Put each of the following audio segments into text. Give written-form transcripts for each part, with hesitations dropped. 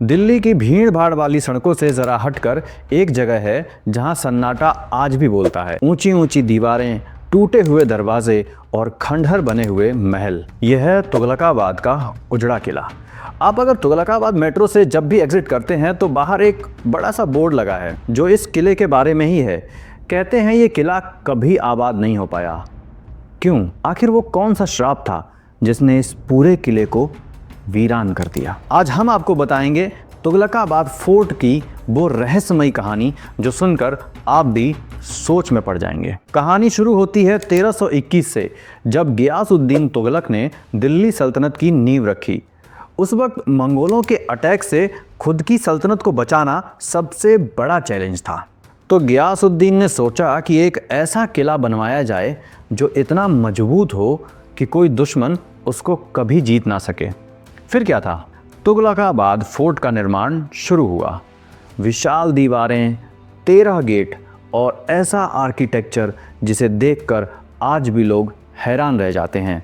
दिल्ली की भीड़ भाड़ वाली सड़कों से जरा हटकर एक जगह है जहां सन्नाटा आज भी बोलता है। ऊंची ऊंची दीवारें, टूटे हुए दरवाजे और खंडहर बने हुए महल। यह है तुगलकाबाद का उजड़ा किला। आप अगर तुगलकाबाद मेट्रो से जब भी एग्जिट करते हैं तो बाहर एक बड़ा सा बोर्ड लगा है जो इस किले के बारे में ही है। कहते हैं ये किला कभी आबाद नहीं हो पाया। क्यों? आखिर वो कौन सा श्राप था जिसने इस पूरे किले को वीरान कर दिया? आज हम आपको बताएंगे तुगलकाबाद फोर्ट की वो रहस्यमयी कहानी जो सुनकर आप भी सोच में पड़ जाएंगे। कहानी शुरू होती है 1321 से, जब गियासुद्दीन तुगलक ने दिल्ली सल्तनत की नींव रखी। उस वक्त मंगोलों के अटैक से खुद की सल्तनत को बचाना सबसे बड़ा चैलेंज था। तो गियासुद्दीन ने सोचा कि एक ऐसा किला बनवाया जाए जो इतना मजबूत हो कि कोई दुश्मन उसको कभी जीत ना सके। फिर क्या था? तुगलकाबाद फोर्ट का निर्माण शुरू हुआ। विशाल दीवारें, 13 गेट और ऐसा आर्किटेक्चर जिसे देखकर आज भी लोग हैरान रह जाते हैं।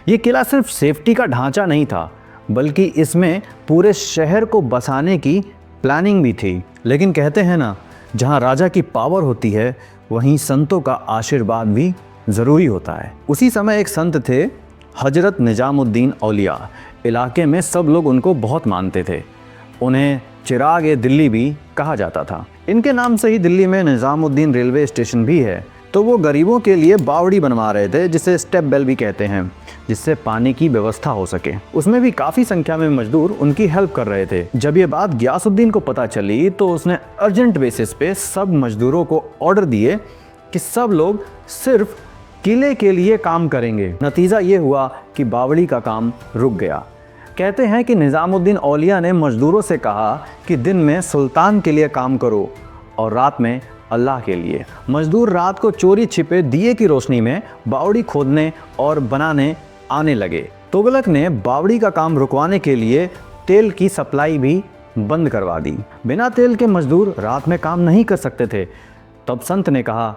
ये किला सिर्फ सेफ्टी का ढांचा नहीं था, बल्कि इसमें पूरे शहर को बसाने की प्लानिंग भी थी। लेकिन कहते हैं ना, जहाँ राजा की पावर होती है वहीं संतों का आशीर्वाद भी ज़रूरी होता है। उसी समय एक संत थे, हजरत निजामुद्दीन औलिया। इलाके में सब लोग उनको बहुत मानते थे। उन्हें चिराग-ए दिल्ली भी कहा जाता था। इनके नाम से ही दिल्ली में निजामुद्दीन रेलवे स्टेशन भी है। तो वो गरीबों के लिए बावड़ी बनवा रहे थे, जिसे स्टेप बेल भी कहते हैं, जिससे पानी की व्यवस्था हो सके। उसमें भी काफ़ी संख्या में मजदूर उनकी हेल्प कर रहे थे। जब ये बात गियासुद्दीन को पता चली तो उसने अर्जेंट बेसिस पे सब मजदूरों को ऑर्डर दिए कि सब लोग सिर्फ किले के लिए काम करेंगे। नतीजा ये हुआ कि बावड़ी का काम रुक गया। कहते हैं कि निजामुद्दीन औलिया ने मजदूरों से कहा कि दिन में सुल्तान के लिए काम करो और रात में अल्लाह के लिए। मजदूर रात को चोरी छिपे दिए की रोशनी में बावड़ी खोदने और बनाने आने लगे। तुगलक ने बावड़ी का काम रुकवाने के लिए तेल की सप्लाई भी बंद करवा दी। बिना तेल के मजदूर रात में काम नहीं कर सकते थे। तब संत ने कहा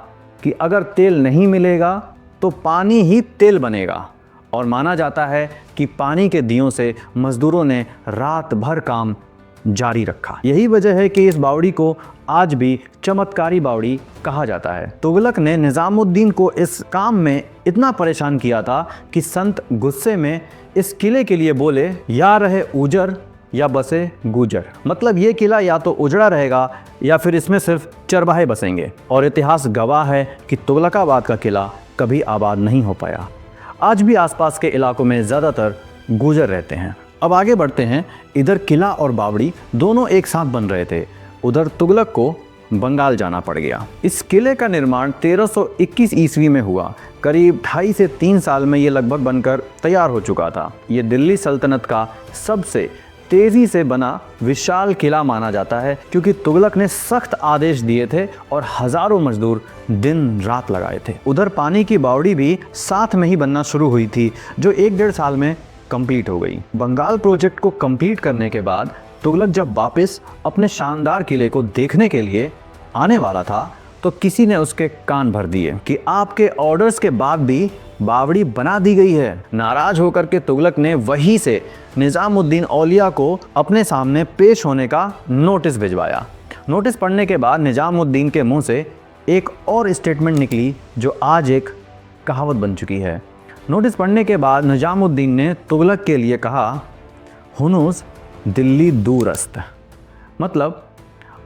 कि अगर तेल नहीं मिलेगा तो पानी ही तेल बनेगा, और माना जाता है कि पानी के दियों से मजदूरों ने रात भर काम जारी रखा। यही वजह है कि इस बावड़ी को आज भी चमत्कारी बावड़ी कहा जाता है। तुगलक ने निजामुद्दीन को इस काम में इतना परेशान किया था कि संत गुस्से में इस किले के लिए बोले, या रहे उजर या बसे गुजर। मतलब ये किला या तो उजड़ा रहेगा या फिर इसमें सिर्फ चरवाहे बसेंगे। और इतिहास गवाह है कि तुगलकाबाद का किला कभी आबाद नहीं हो पाया। आज भी आसपास के इलाकों में ज़्यादातर गुजर रहते हैं। अब आगे बढ़ते हैं। इधर किला और बावड़ी दोनों एक साथ बन रहे थे। उधर तुगलक को बंगाल जाना पड़ गया। इस किले का निर्माण 1321 ईस्वी में हुआ। करीब 2.5 से 3 साल में ये लगभग बनकर तैयार हो चुका था। ये दिल्ली सल्तनत का सबसे तेज़ी से बना विशाल किला माना जाता है, क्योंकि तुगलक ने सख्त आदेश दिए थे और हज़ारों मजदूर दिन रात लगाए थे। उधर पानी की बावड़ी भी साथ में ही बनना शुरू हुई थी, जो 1-1.5 साल में कंप्लीट हो गई। बंगाल प्रोजेक्ट को कंप्लीट करने के बाद तुगलक जब वापस अपने शानदार किले को देखने के लिए आने वाला था तो किसी ने उसके कान भर दिए कि आपके ऑर्डर्स के बाद भी बावड़ी बना दी गई है। नाराज होकर के तुगलक ने वहीं से निजामुद्दीन औलिया को अपने सामने पेश होने का नोटिस भिजवाया। नोटिस पढ़ने के बाद निजामुद्दीन के मुंह से एक और स्टेटमेंट निकली जो आज एक कहावत बन चुकी है। नोटिस पढ़ने के बाद निजामुद्दीन ने तुगलक के लिए कहा, हुनूस दिल्ली दूरस्त। मतलब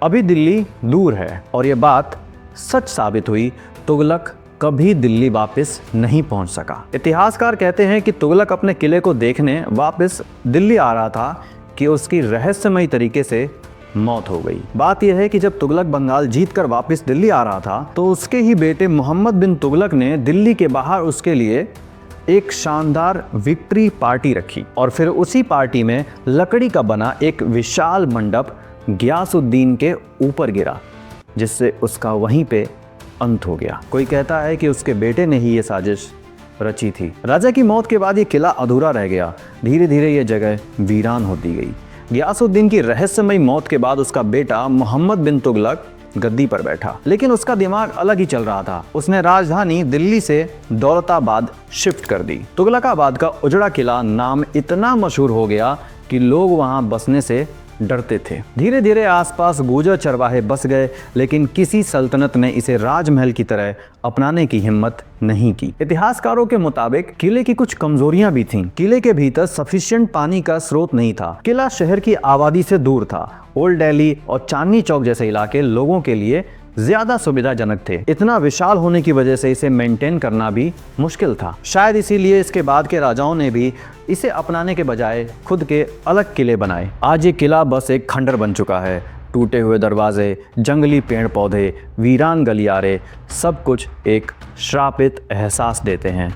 अभी दिल्ली दूर है। और ये बात सच साबित हुई। तुगलक कभी दिल्ली वापस नहीं पहुंच सका। इतिहासकार कहते हैं कि तुगलक अपने किले को देखने वापस दिल्ली आ रहा था कि उसकी रहस्यमयी तरीके से मौत हो गई। बात यह है कि जब तुगलक बंगाल जीतकर वापस दिल्ली आ रहा था तो उसके ही बेटे मोहम्मद बिन तुगलक ने दिल्ली के बाहर उसके लिए एक शानदार विक्ट्री पार्टी रखी, और फिर उसी पार्टी में लकड़ी का बना एक विशाल मंडप गियासुद्दीन के ऊपर गिरा, जिससे उसका वहीं पे अंत हो गया। कोई कहता है कि उसके बेटे ने ही ये साजिश रची थी। राजा की मौत के बाद ये किला अधूरा रह गया। धीरे धीरे ये जगह वीरान होती गई। गियासुद्दीन की रहस्यमयी मौत के बाद उसका बेटा मोहम्मद बिन तुगलक गद्दी पर बैठा, लेकिन उसका दिमाग अलग ही चल रहा था। उसने राजधानी दिल्ली से दौलताबाद शिफ्ट कर दी। तुगलकाबाद का उजड़ा किला नाम इतना मशहूर हो गया कि लोग वहां बसने से डरते थे। धीरे धीरे आसपास गुजर चरवाहे बस गए, लेकिन किसी सल्तनत ने इसे राजमहल की तरह अपनाने की हिम्मत नहीं की। इतिहासकारों के मुताबिक किले की कुछ कमजोरियां भी थीं। किले के भीतर सफिशिएंट पानी का स्रोत नहीं था। किला शहर की आबादी से दूर था। ओल्ड दिल्ली और चांदनी चौक जैसे इलाके लोगों के लिए ज्यादा सुविधाजनक थे। इतना विशाल होने की वजह से इसे मेंटेन करना भी मुश्किल था। शायद इसीलिए इसके बाद के राजाओं ने भी इसे अपनाने के बजाय खुद के अलग किले बनाए। आज ये किला बस एक खंडर बन चुका है। टूटे हुए दरवाजे, जंगली पेड़ पौधे, वीरान गलियारे, सब कुछ एक श्रापित एहसास देते हैं।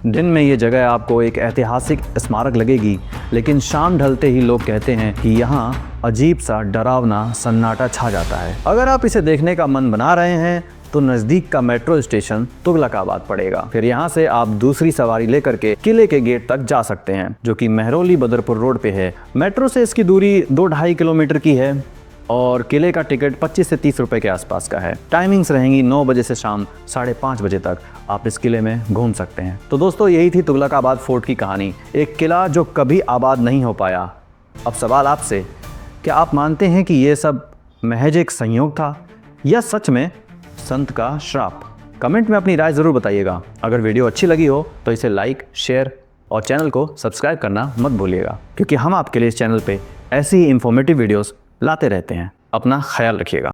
दिन में ये जगह आपको एक ऐतिहासिक स्मारक लगेगी, लेकिन शाम ढलते ही लोग कहते हैं कि यहाँ अजीब सा डरावना सन्नाटा छा जाता है। अगर आप इसे देखने का मन बना रहे हैं तो नज़दीक का मेट्रो स्टेशन तुगलकाबाद पड़ेगा। फिर यहाँ से आप दूसरी सवारी लेकर के किले के गेट तक जा सकते हैं, जो कि मेहरौली बदरपुर रोड पे है। मेट्रो से इसकी दूरी 2-2.5 किलोमीटर की है और किले का टिकट 25 से 30 रुपए के आसपास का है। टाइमिंग्स रहेंगी 9 बजे से शाम 5:30 बजे तक आप इस किले में घूम सकते हैं। तो दोस्तों, यही थी तुगलकाबाद फोर्ट की कहानी। एक किला जो कभी आबाद नहीं हो पाया। अब सवाल आपसे, क्या आप मानते हैं कि ये सब महज एक संयोग था या सच में संत का श्राप? कमेंट में अपनी राय ज़रूर बताइएगा। अगर वीडियो अच्छी लगी हो तो इसे लाइक, शेयर और चैनल को सब्सक्राइब करना मत भूलिएगा, क्योंकि हम आपके लिए इस चैनल पे ऐसी ही इंफॉर्मेटिव वीडियोस लाते रहते हैं। अपना ख्याल रखिएगा।